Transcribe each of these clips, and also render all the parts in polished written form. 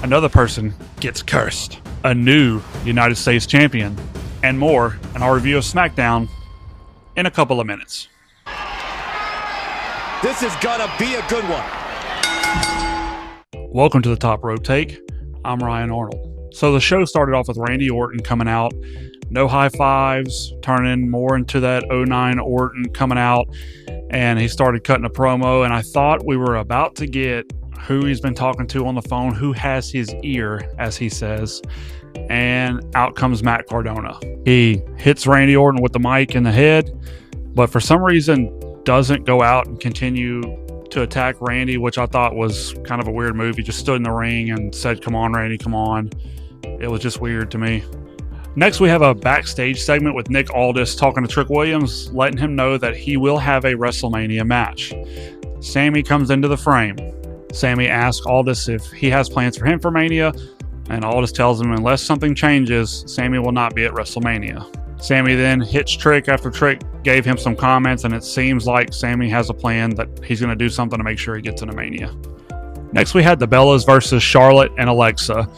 Another person gets cursed. A new United States champion. And more in our review of SmackDown in a couple of minutes. This is gonna be a good one. Welcome to the Top Rope Take. I'm Ryan Arnold. So the show started off with Randy Orton coming out. No high fives, turning more into that 09 Orton coming out. And he started cutting a promo. And I thought we were about to get who he's been talking to on the phone, who has his ear, as he says. And out comes Matt Cardona. He hits Randy Orton with the mic in the head, but for some reason doesn't go out and continue to attack Randy, which I thought was kind of a weird move. He just stood in the ring and said, "Come on, Randy, come on." It was just weird to me. Next, we have a backstage segment with Nick Aldis talking to Trick Williams, letting him know that he will have a WrestleMania match. Sammy comes into the frame. Sammy asks Aldis if he has plans for him for Mania, and Aldis tells him unless something changes, Sammy will not be at WrestleMania. Sammy then hits Trick after Trick gave him some comments, and it seems like Sammy has a plan that he's going to do something to make sure he gets into Mania. Next, we had the Bellas versus Charlotte and Alexa.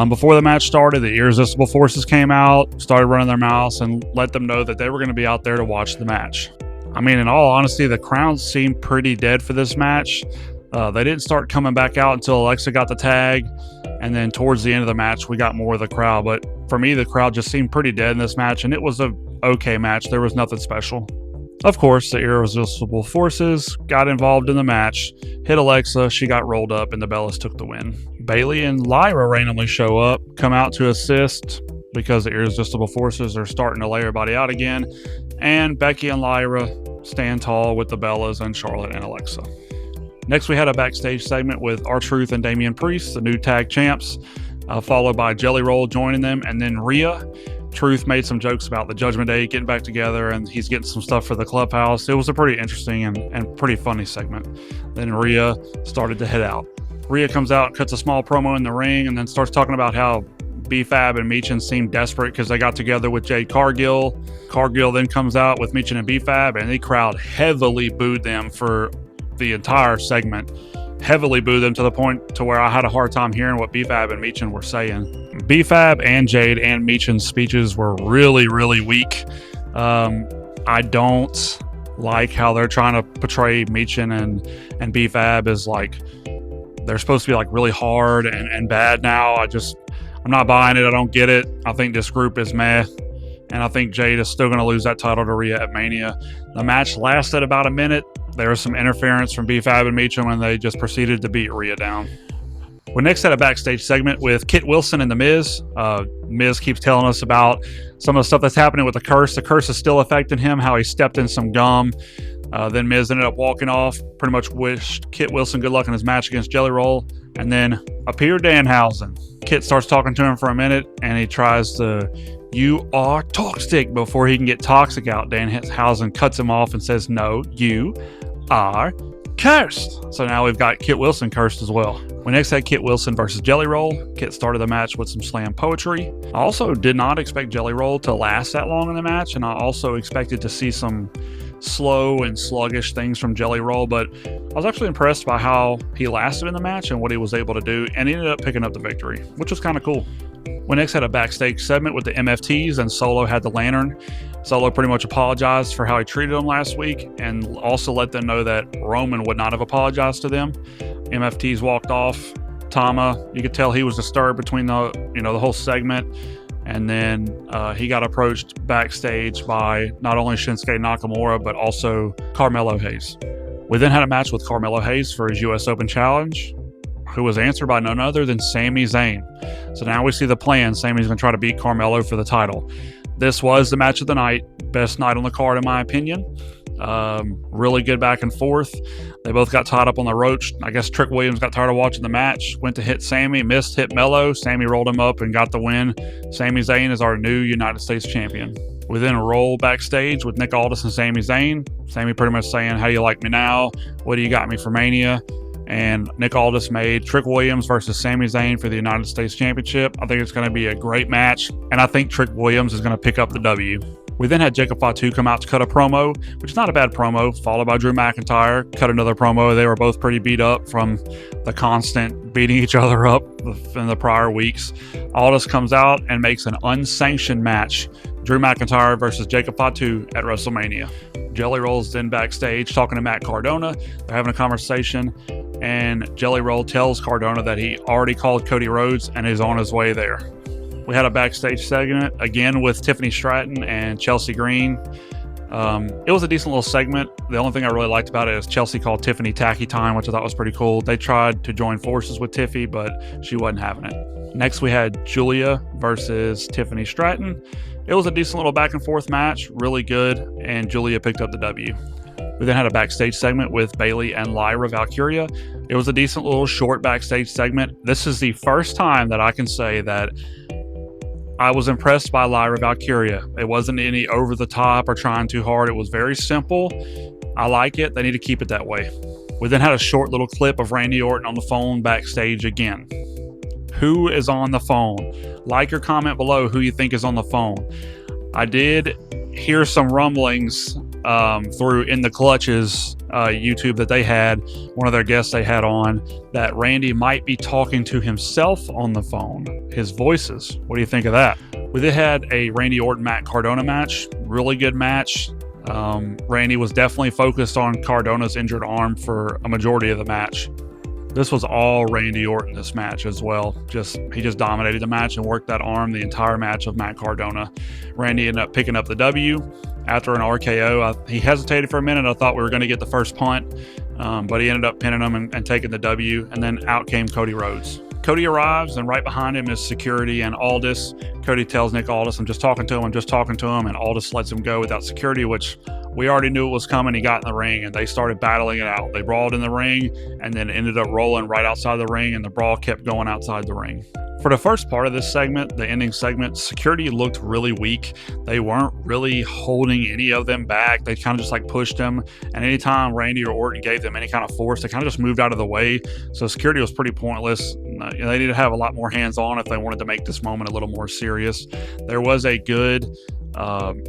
Before the match started, the Irresistible Forces came out, started running their mouths, and let them know that they were going to be out there to watch the match. I mean, in all honesty, the crowd seemed pretty dead for this match. They didn't start coming back out until Alexa got the tag, and then towards the end of the match, we got more of the crowd. But for me, the crowd just seemed pretty dead in this match, and it was an okay match. There was nothing special. Of course, the Irresistible Forces got involved in the match, hit Alexa, she got rolled up, and the Bellas took the win. Bayley and Lyra randomly show up, come out to assist because the Irresistible Forces are starting to lay everybody out again, and Becky and Lyra stand tall with the Bellas and Charlotte and Alexa. Next, we had a backstage segment with R-Truth and Damian Priest, the new tag champs, followed by Jelly Roll joining them, and then Rhea. Truth made some jokes about the Judgment Day getting back together, and he's getting some stuff for the clubhouse. It was a pretty interesting and pretty funny segment. Then Rhea started to head out. Rhea comes out, cuts a small promo in the ring, and then starts talking about how B-Fab and Meechin seemed desperate because they got together with Jade Cargill. Cargill then comes out with Meechin and B-Fab, and the crowd heavily booed them for the entire segment. Heavily booed them to the point to where I had a hard time hearing what B-Fab and Meechin were saying. B-Fab and Jade and Meechin's speeches were really, really weak. I don't like how they're trying to portray Meechin and B-Fab as like they're supposed to be like really hard and bad now. I'm not buying it. I don't get it. I think this group is meh. And I think Jade is still going to lose that title to Rhea at Mania. The match lasted about a minute. There was some interference from B-Fab and Meechin when they just proceeded to beat Rhea down. We next had a backstage segment with Kit Wilson and The Miz. Miz keeps telling us about some of the stuff that's happening with the curse. The curse is still affecting him, how he stepped in some gum. Then Miz ended up walking off, pretty much wished Kit Wilson good luck in his match against Jelly Roll. And then appeared Danhausen. Kit starts talking to him for a minute, and he tries to, "You are toxic," before he can get toxic out. Danhausen cuts him off and says, "No, you are cursed." So now we've got Kit Wilson cursed as well. We next had Kit Wilson versus Jelly Roll. Kit started the match with some slam poetry. I also did not expect Jelly Roll to last that long in the match, and I also expected to see some slow and sluggish things from Jelly Roll, but I was actually impressed by how he lasted in the match and what he was able to do, and he ended up picking up the victory, which was kind of cool. We next had a backstage segment with the MFTs, and Solo had the lantern. Solo pretty much apologized for how he treated them last week and also let them know that Roman would not have apologized to them. MFTs walked off. Tama, you could tell he was disturbed between the whole segment. And then he got approached backstage by not only Shinsuke Nakamura, but also Carmelo Hayes. We then had a match with Carmelo Hayes for his US Open Challenge, who was answered by none other than Sami Zayn. So now we see the plan. Sami's going to try to beat Carmelo for the title. This was the match of the night. Best night on the card, in my opinion. Really good back and forth. They both got tied up on the ropes. I guess Trick Williams got tired of watching the match, went to hit Sami, missed, hit Melo. Sami rolled him up and got the win. Sami Zayn is our new United States champion. We then roll backstage with Nick Aldis and Sami Zayn. Sami pretty much saying, "How do you like me now? What do you got me for Mania?" And Nick Aldis made Trick Williams versus Sami Zayn for the United States Championship. I think it's going to be a great match, and I think Trick Williams is going to pick up the W. We then had Jacob Fatu come out to cut a promo, which is not a bad promo, followed by Drew McIntyre, cut another promo. They were both pretty beat up from the constant beating each other up in the prior weeks. Aldis comes out and makes an unsanctioned match. Drew McIntyre versus Jacob Fatu at WrestleMania. Jelly Roll's then backstage talking to Matt Cardona. They're having a conversation, and Jelly Roll tells Cardona that he already called Cody Rhodes and is on his way there. We had a backstage segment again with Tiffany Stratton and Chelsea Green. It was a decent little segment. The only thing I really liked about it is Chelsea called Tiffany Tacky Time, which I thought was pretty cool. They tried to join forces with Tiffy, but she wasn't having it. Next, we had Julia versus Tiffany Stratton. It was a decent little back and forth match, really good, and Julia picked up the W. We then had a backstage segment with Bayley and Lyra Valkyria. It was a decent little short backstage segment. This is the first time that I can say that I was impressed by Lyra Valkyria. It wasn't any over the top or trying too hard. It was very simple. I like it. They need to keep it that way. We then had a short little clip of Randy Orton on the phone backstage again. Who is on the phone? Like or comment below who you think is on the phone. I did hear some rumblings through In the Clutches YouTube that they had, one of their guests they had on, that Randy might be talking to himself on the phone, his voices. What do you think of that? We then had a Randy Orton Matt Cardona match, really good match. Randy was definitely focused on Cardona's injured arm for a majority of the match. This was all Randy Orton, this match as well. He just dominated the match and worked that arm the entire match of Matt Cardona. Randy ended up picking up the W after an RKO. He hesitated for a minute. I thought we were going to get the first punt, but he ended up pinning him and taking the W, and then out came Cody Rhodes. Cody arrives, and right behind him is security and Aldis. Cody tells Nick Aldis, I'm just talking to him, and Aldis lets him go without security, which we already knew it was coming. He got in the ring, and they started battling it out. They brawled in the ring, and then ended up rolling right outside the ring, and the brawl kept going outside the ring. For the first part of this segment, the ending segment, security looked really weak. They weren't really holding any of them back. They kind of just like pushed them. And anytime Randy or Orton gave them any kind of force, they kind of just moved out of the way. So security was pretty pointless. They needed to have a lot more hands-on if they wanted to make this moment a little more serious. There was a good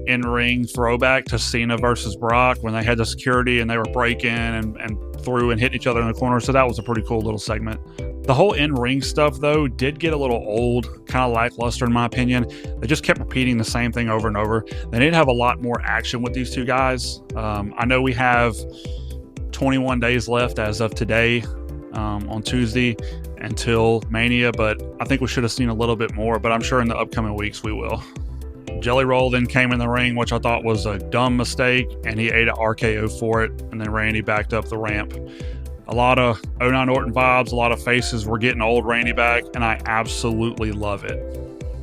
in-ring throwback to Cena versus Brock when they had the security and they were breaking and through and hitting each other in the corner. So that was a pretty cool little segment. The whole in-ring stuff, though, did get a little old, kind of lackluster in my opinion. They just kept repeating the same thing over and over. They need to have a lot more action with these two guys. I know we have 21 days left as of today on Tuesday until Mania, but I think we should have seen a little bit more, but I'm sure in the upcoming weeks we will. Jelly Roll then came in the ring, which I thought was a dumb mistake, and he ate an RKO for it, and then Randy backed up the ramp. A lot of 09 Orton vibes, a lot of faces. We're getting old Randy back, and I absolutely love it.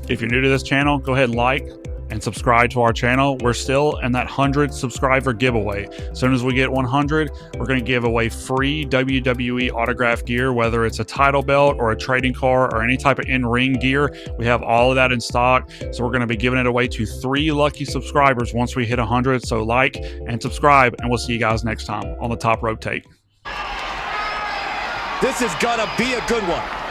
If you're new to this channel, go ahead and like and subscribe to our channel. We're still in that 100 subscriber giveaway. As soon as we get 100, we're going to give away free WWE autograph gear, whether it's a title belt or a trading card or any type of in-ring gear. We have all of that in stock. So we're going to be giving it away to 3 lucky subscribers once we hit 100. So like and subscribe, and we'll see you guys next time on the Top Rope Take. This is gonna be a good one.